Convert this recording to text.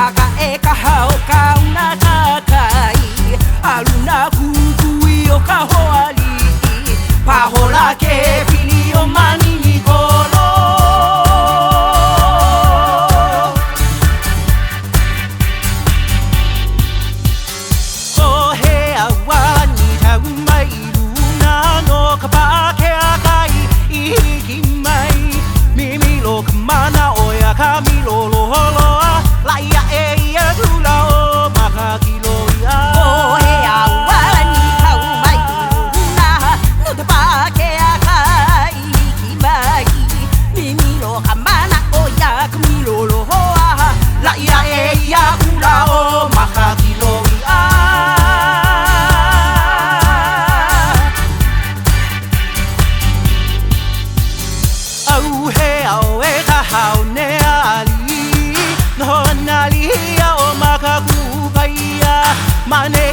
抱えかはおかうな高いあるなくくいおかほありパホラケフィリオマニニコロおへやわにたうまいルナのかばけあかいいきまい耳ろかまなおやかみろろろライアエイヤグラオマカキロヤおへやわにたうまいルナのかばけあかいきまい耳ろかまなおやかみろろライアエイヤグラオマカキロヤau he au e ka hau ne ali no na li ya o makaku pai ya mane